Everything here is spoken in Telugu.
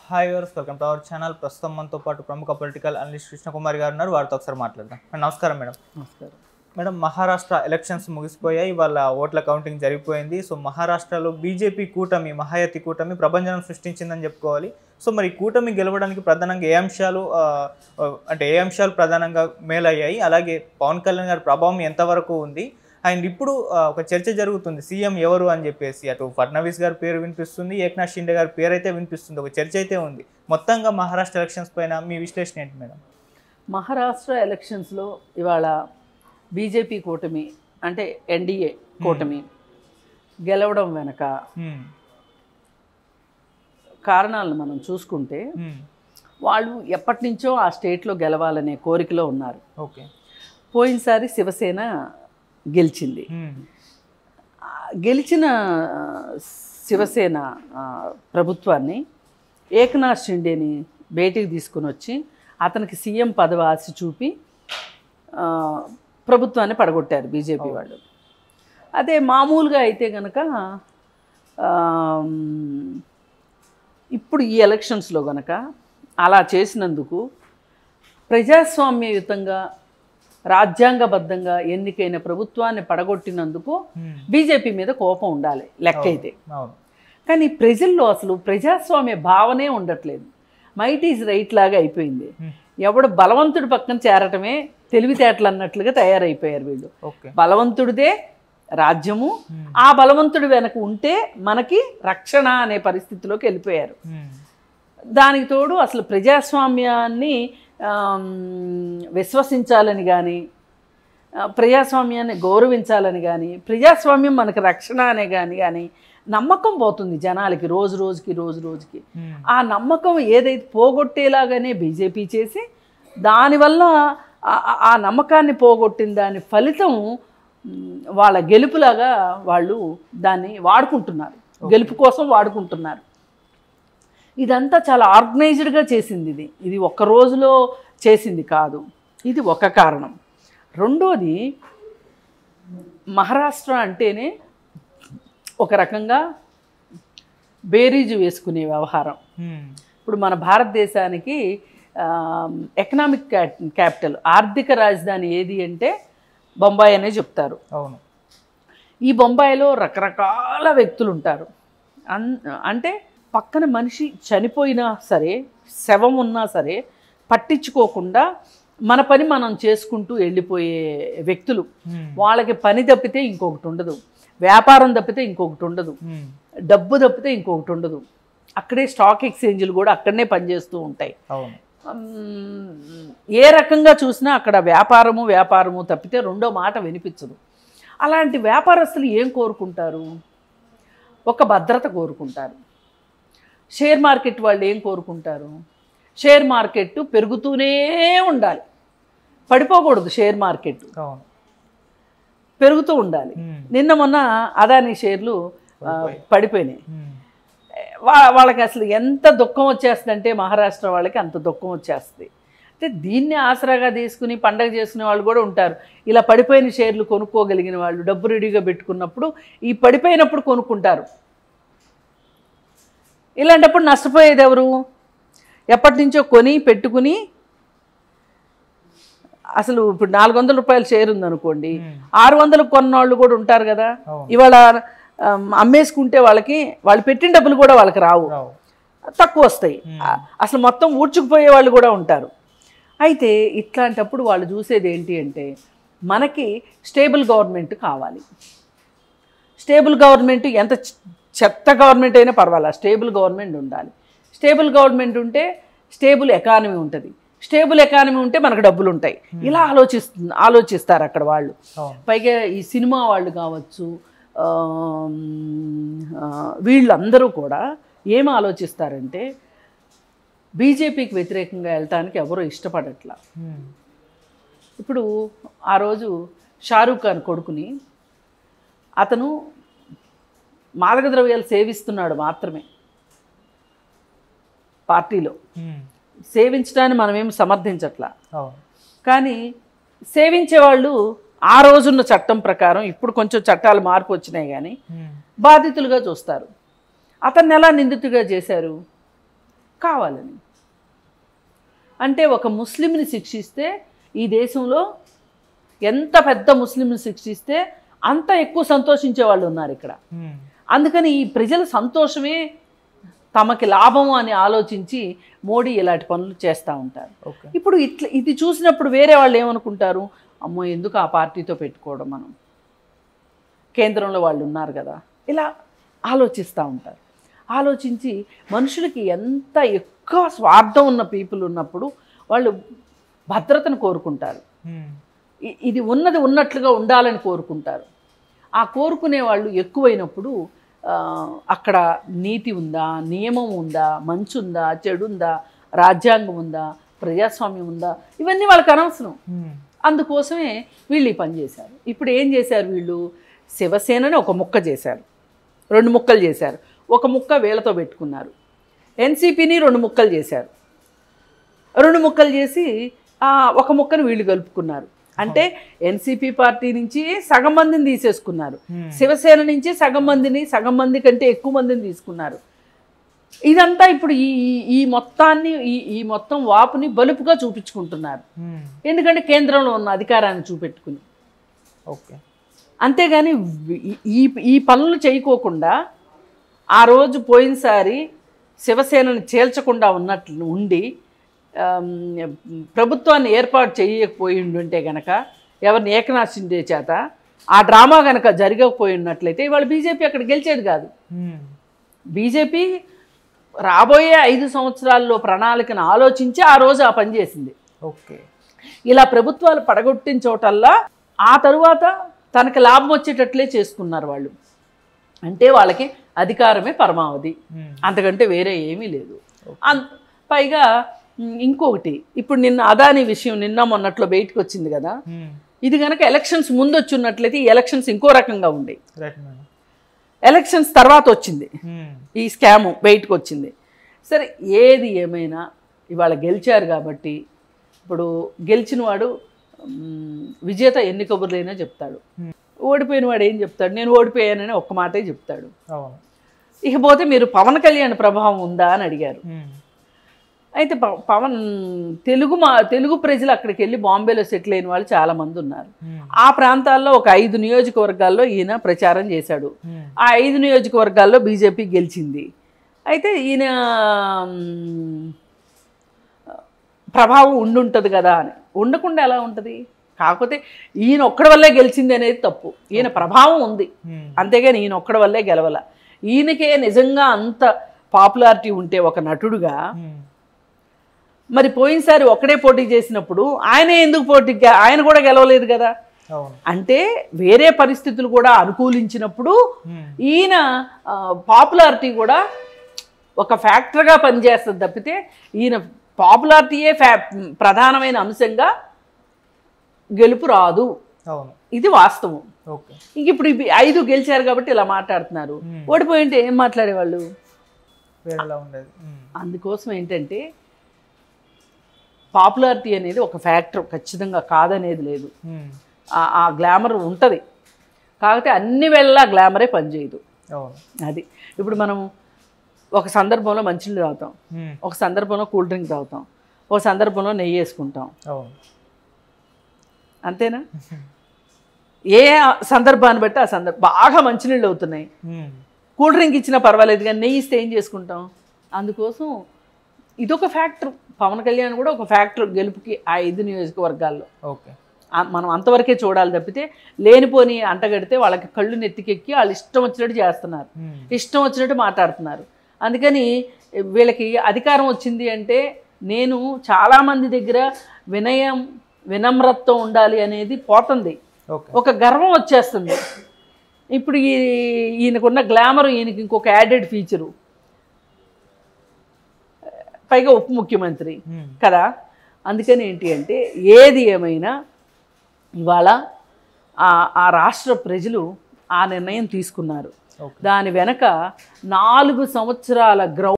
Hi viewers, welcome to our channel. ప్రస్తుతం మనతో పాటు ప్రముఖ పొలిటికల్ అనలిస్ట్ కృష్ణకుమారి గారు ఉన్నారు. వారితో ఒకసారి మాట్లాడదాం. నమస్కారం మేడం. నమస్కారం మేడం, మహారాష్ట్ర ఎలక్షన్స్ ముగిసిపోయాయి, వాళ్ళ ఓట్ల కౌంటింగ్ జరిగిపోయింది. సో మహారాష్ట్రలో బీజేపీ కూటమి, మహాయతి కూటమి ప్రభంజనం సృష్టించిందని చెప్పుకోవాలి. సో మరి కూటమి గెలవడానికి ప్రధానంగా ఏ అంశాలు ప్రధానంగా మేలయ్యాయి, అలాగే పవన్ కళ్యాణ్ గారి ప్రభావం ఎంతవరకు ఉంది, అండ్ ఇప్పుడు ఒక చర్చ జరుగుతుంది సీఎం ఎవరు అని చెప్పేసి. అటు ఫడ్నవీస్ గారి పేరు వినిపిస్తుంది, ఏక్నాథ్ షిండే గారి పేరు అయితే వినిపిస్తుంది, ఒక చర్చ అయితే ఉంది. మొత్తంగా మహారాష్ట్ర ఎలక్షన్స్ పైన మీ విశ్లేషణ ఏంటి మేడం? మహారాష్ట్ర ఎలక్షన్స్లో ఇవాళ బీజేపీ కూటమి అంటే ఎన్డీఏ కూటమి గెలవడం వెనక కారణాలను మనం చూసుకుంటే వాళ్ళు ఎప్పటి నుంచో ఆ స్టేట్లో గెలవాలనే కోరికలో ఉన్నారు. ఓకే, పోయినసారి శివసేన గెలిచింది. గెలిచిన శివసేన ప్రభుత్వాన్ని ఏక్నాథ్ షిండేని బయటికి తీసుకుని వచ్చి అతనికి సీఎం పదవి ఆశ చూపి ప్రభుత్వాన్ని పడగొట్టారు బీజేపీ వాళ్ళు. అదే మామూలుగా అయితే కనుక ఇప్పుడు ఈ ఎలక్షన్స్లో కనుక అలా చేసినందుకు ప్రజాస్వామ్యయుతంగా రాజ్యాంగబద్ధంగా ఎన్నికైన ప్రభుత్వాన్ని పడగొట్టినందుకు బీజేపీ మీద కోపం ఉండాలి లెక్క అయితే. కానీ ప్రజల్లో అసలు ప్రజాస్వామ్య భావనే ఉండట్లేదు. మైట్ ఈజ్ రైట్ లాగా అయిపోయింది. ఎవడు బలవంతుడి పక్కన చేరటమే తెలివితేటలు అన్నట్లుగా తయారైపోయారు వీళ్ళు. బలవంతుడిదే రాజ్యము, ఆ బలవంతుడి వెనక ఉంటే మనకి రక్షణ అనే పరిస్థితిలోకి వెళ్ళిపోయారు. దానికి తోడు అసలు ప్రజాస్వామ్యాన్ని విశ్వసించాలని కానీ, ప్రజాస్వామ్యాన్ని గౌరవించాలని కానీ, ప్రజాస్వామ్యం మనకు రక్షణ అనే కానీ నమ్మకం పోతుంది జనాలకి రోజు రోజుకి. ఆ నమ్మకం ఏదైతే పోగొట్టేలాగానే బీజేపీ చేసి దానివల్ల ఆ నమ్మకాన్ని పోగొట్టిన దాని ఫలితం వాళ్ళ గెలుపులాగా వాళ్ళు దాన్ని వాడుకుంటున్నారు, గెలుపు కోసం వాడుకుంటున్నారు. ఇదంతా చాలా ఆర్గనైజ్డ్గా చేసింది. ఇది ఒక్క రోజులో చేసింది కాదు. ఇది ఒక కారణం. రెండోది, మహారాష్ట్ర అంటేనే ఒక రకంగా బేరీజు వేసుకునే వ్యవహారం. ఇప్పుడు మన భారతదేశానికి ఎకనామిక్ క్యాపిటల్, ఆర్థిక రాజధాని ఏది అంటే బొంబాయి అనే చెప్తారు. అవును. ఈ బొంబాయిలో రకరకాల వ్యక్తులు ఉంటారు. అంటే పక్కన మనిషి చనిపోయినా సరే, శవం ఉన్నా సరే పట్టించుకోకుండా మన పని మనం చేసుకుంటూ వెళ్ళిపోయే వ్యక్తులు. వాళ్ళకి పని తప్పితే ఇంకొకటి ఉండదు, వ్యాపారం తప్పితే ఇంకొకటి ఉండదు, డబ్బు తప్పితే ఇంకొకటి ఉండదు. అక్కడే స్టాక్ ఎక్స్చేంజ్లు కూడా అక్కడనే పనిచేస్తూ ఉంటాయి. ఏ రకంగా చూసినా అక్కడ వ్యాపారము తప్పితే రెండో మాట వినిపించదు. అలాంటి వ్యాపారస్తులు ఏం కోరుకుంటారు? ఒక భద్రత కోరుకుంటారు. షేర్ మార్కెట్ వాళ్ళు ఏం కోరుకుంటారు? షేర్ మార్కెట్ పెరుగుతూనే ఉండాలి, పడిపోకూడదు. షేర్ మార్కెట్ పెరుగుతూ ఉండాలి. నిన్న మొన్న అదానీ షేర్లు పడిపోయినాయి. వాళ్ళకి అసలు ఎంత దుఃఖం వచ్చేస్తుందంటే మహారాష్ట్ర వాళ్ళకి అంత దుఃఖం వచ్చేస్తుంది. అంటే దీన్ని ఆసరాగా తీసుకుని పండగ చేసుకునే వాళ్ళు కూడా ఉంటారు. ఇలా పడిపోయిన షేర్లు కొనుక్కోగలిగిన వాళ్ళు డబ్బు రెడీగా పెట్టుకున్నప్పుడు ఈ పడిపోయినప్పుడు కొనుక్కుంటారు. ఇలాంటప్పుడు నష్టపోయేది ఎవరు? ఎప్పటి నుంచో కొని పెట్టుకుని, అసలు ఇప్పుడు 400 రూపాయల షేర్ ఉందనుకోండి, 600 కొన్నవాళ్ళు కూడా ఉంటారు కదా. ఇవాళ అమ్మేసుకుంటే వాళ్ళు పెట్టిన డబ్బులు కూడా వాళ్ళకి రావు, తక్కువ వస్తాయి. అసలు మొత్తం ఊడ్చుకుపోయే వాళ్ళు కూడా ఉంటారు. అయితే ఇట్లాంటప్పుడు వాళ్ళు చూసేది ఏంటి అంటే, మనకి స్టేబుల్ గవర్నమెంట్ కావాలి. స్టేబుల్ గవర్నమెంట్ ఎంత చెత్త గవర్నమెంట్ అయినా పర్వాలేదు, స్టేబుల్ గవర్నమెంట్ ఉండాలి. స్టేబుల్ గవర్నమెంట్ ఉంటే స్టేబుల్ ఎకానమీ ఉంటుంది. స్టేబుల్ ఎకానమీ ఉంటే మనకు డబ్బులు ఉంటాయి. ఇలా ఆలోచిస్తారు అక్కడ వాళ్ళు. పైగా ఈ సినిమా వాళ్ళు కావచ్చు, వీళ్ళందరూ కూడా ఏం ఆలోచిస్తారంటే, బీజేపీకి వ్యతిరేకంగా వెళ్ళటానికి ఎవరో ఇష్టపడట్లా. ఇప్పుడు ఆ రోజు షారూఖ్ ఖాన్ కొడుకుని, అతను మాదక ద్రవ్యాలు సేవిస్తున్నాడు మాత్రమే, పార్టీలో సేవించడాన్ని మనమేం సమర్థించట్లా. కానీ సేవించేవాళ్ళు ఆ రోజున్న చట్టం ప్రకారం, ఇప్పుడు కొంచెం చట్టాలు మార్పు వచ్చినాయి కానీ, బాధితులుగా చూస్తారు. అతన్ని ఎలా నిందితుడిగా చేశారు? కావాలని. అంటే ఒక ముస్లింని శిక్షిస్తే ఈ దేశంలో ఎంత పెద్ద ముస్లింని శిక్షిస్తే అంత ఎక్కువ సంతోషించే వాళ్ళు ఉన్నారు ఇక్కడ. అందుకని ఈ ప్రజల సంతోషమే తమకి లాభం అని ఆలోచించి మోడీ ఇలాంటి పనులు చేస్తూ ఉంటారు. ఇప్పుడు ఇది చూసినప్పుడు వేరే వాళ్ళు ఏమనుకుంటారు, అమ్మో ఎందుకు ఆ పార్టీతో పెట్టుకోవడం, మనం కేంద్రంలో వాళ్ళు ఉన్నారు కదా, ఇలా ఆలోచిస్తూ ఉంటారు. ఆలోచించి మనుషులకి ఎంత ఎక్కువ స్వార్థం ఉన్న పీపుల్ ఉన్నప్పుడు వాళ్ళు భద్రతను కోరుకుంటారు. ఇది ఉన్నది ఉన్నట్లుగా ఉండాలని కోరుకుంటారు. ఆ కోరుకునే వాళ్ళు ఎక్కువైనప్పుడు అక్కడ నీతి ఉందా, నియమం ఉందా, మంచి ఉందా, చెడు ఉందా, రాజ్యాంగం ఉందా, ప్రజాస్వామ్యం ఉందా, ఇవన్నీ వాళ్ళకి అనవసరం. అందుకోసమే వీళ్ళు ఈ పని చేశారు. ఇప్పుడు ఏం చేశారు వీళ్ళు, శివసేనని ఒక ముక్క చేశారు, 2 ముక్కలు చేశారు. ఒక ముక్క వీళ్ళతో పెట్టుకున్నారు. ఎన్సీపీని 2 ముక్కలు చేశారు. 2 ముక్కలు చేసి ఒక ముక్కను వీళ్ళు కలుపుకున్నారు. అంటే ఎన్సీపీ పార్టీ నుంచి సగం మందిని తీసేసుకున్నారు, శివసేన నుంచి సగం మంది కంటే ఎక్కువ మందిని తీసుకున్నారు. ఇదంతా ఇప్పుడు ఈ మొత్తాన్ని ఈ మొత్తం వాపుని బలుపుగా చూపించుకుంటున్నారు. ఎందుకంటే కేంద్రంలో ఉన్న అధికారాన్ని చూపెట్టుకుని. ఓకే, అంతేగాని ఈ పనులు చేయకోకుండా ఆ రోజు పోయినసారి శివసేనని చేల్చకుండా ఉన్నట్లు ఉండి ప్రభుత్వాన్ని ఏర్పాటు చేయకపోయి ఉంటే గనక, ఎవరిని ఏకనాథ్ షిండే చేత ఆ డ్రామా కనుక జరగకపోయి ఉన్నట్లయితే ఇవాళ బీజేపీ అక్కడ గెలిచేది కాదు. బీజేపీ రాబోయే 5 సంవత్సరాల్లో ప్రణాళికను ఆలోచించి ఆ రోజు ఆ పని చేసింది. ఓకే, ఇలా ప్రభుత్వాలు పడగొట్టిన చోటల్లా ఆ తరువాత తనకి లాభం వచ్చేటట్లే చేసుకున్నారు వాళ్ళు. అంటే వాళ్ళకి అధికారమే పరమావధి, అంతకంటే వేరే ఏమీ లేదు. పైగా ఇంకొకటి, ఇప్పుడు నిన్న అదానీ విషయం నిన్న మొన్నట్లో బయటకు వచ్చింది కదా, ఇది కనుక ఎలక్షన్స్ ముందు వచ్చి ఉన్నట్లయితే ఈ ఎలక్షన్స్ ఇంకో రకంగా ఉండేవి. ఎలక్షన్స్ తర్వాత వచ్చింది ఈ స్కాము బయటకు వచ్చింది. సరే, ఏది ఏమైనా ఇవాళ గెలిచారు కాబట్టి ఇప్పుడు గెలిచిన వాడు విజేత ఎన్ని కబుర్లైనా చెప్తాడు, ఓడిపోయిన వాడు ఏం చెప్తాడు, నేను ఓడిపోయానని ఒక్క మాటే చెప్తాడు. ఇకపోతే మీరు పవన్ కళ్యాణ్ ప్రభావం ఉందా అని అడిగారు. అయితే పవన్ తెలుగు ప్రజలు అక్కడికి వెళ్ళి బాంబేలో సెటిల్ అయిన వాళ్ళు చాలామంది ఉన్నారు. ఆ ప్రాంతాల్లో ఒక 5 నియోజకవర్గాల్లో ఈయన ప్రచారం చేశాడు. ఆ 5 నియోజకవర్గాల్లో బీజేపీ గెలిచింది. అయితే ఈయన ప్రభావం ఉండుంటుంది కదా అని. ఉండకుండా ఎలా ఉంటుంది? కాకపోతే ఈయన ఒక్కడి వల్లే గెలిచింది అనేది తప్పు. ఈయన ప్రభావం ఉంది, అంతేగాని ఈయన ఒక్కడి వల్లే గెలవల. ఈయనకే నిజంగా అంత పాపులారిటీ ఉంటే ఒక నటుడుగా, మరి పోయినసారి ఒక్కడే పోటీ చేసినప్పుడు ఆయన కూడా గెలవలేదు కదా. అంటే వేరే పరిస్థితులు కూడా అనుకూలించినప్పుడు ఈయన పాపులారిటీ కూడా ఒక ఫ్యాక్టర్గా పనిచేస్తుంది తప్పితే ఈయన పాపులారిటీయే ప్రధానమైన అంశంగా గెలుపు రాదు. ఇది వాస్తవం. ఇంక ఇప్పుడు 5 గెలిచారు కాబట్టి ఇలా మాట్లాడుతున్నారు. ఓడిపోయింటే ఏం మాట్లాడేవాళ్ళు? అందుకోసం ఏంటంటే పాపులారిటీ అనేది ఒక ఫ్యాక్టర్, ఖచ్చితంగా కాదనేది లేదు. ఆ గ్లామర్ ఉంటుంది, కాకపోతే అన్ని వేళలా గ్లామరే పనిచేయదు. అది ఇప్పుడు మనం ఒక సందర్భంలో మంచినీళ్ళు తాగుతాం, ఒక సందర్భంలో కూల్ డ్రింక్ తాగుతాం, ఒక సందర్భంలో నెయ్యి వేసుకుంటాం, అంతేనా? ఏ సందర్భాన్ని బట్టి ఆ బాగా మంచినీళ్ళు అవుతున్నాయి, కూల్ డ్రింక్ ఇచ్చినా పర్వాలేదు, కానీ నెయ్యి ఇస్తే ఏం చేసుకుంటాం? అందుకోసం ఇదొక ఫ్యాక్టర్. పవన్ కళ్యాణ్ కూడా ఒక ఫ్యాక్టర్ గెలుపుకి ఆ 5 నియోజకవర్గాల్లో. మనం అంతవరకే చూడాలి తప్పితే లేనిపోని అంటగడితే వాళ్ళకి కళ్ళు నెత్తికెక్కి వాళ్ళు ఇష్టం వచ్చినట్టు చేస్తున్నారు, ఇష్టం వచ్చినట్టు మాట్లాడుతున్నారు. అందుకని వీళ్ళకి అధికారం వచ్చింది అంటే నేను చాలామంది దగ్గర వినమ్రత్వం ఉండాలి అనేది పోతుంది, ఒక గర్వం వచ్చేస్తుంది. ఇప్పుడు ఈయనకున్న గ్లామర్ ఈయనకి ఇంకొక యాడెడ్ ఫీచరు, పైగా ఉప ముఖ్యమంత్రి కదా. అందుకని ఏంటి అంటే ఏది ఏమైనా ఇవాళ ఆ రాష్ట్ర ప్రజలు ఆ నిర్ణయం తీసుకున్నారు. దాని వెనక 4 సంవత్సరాల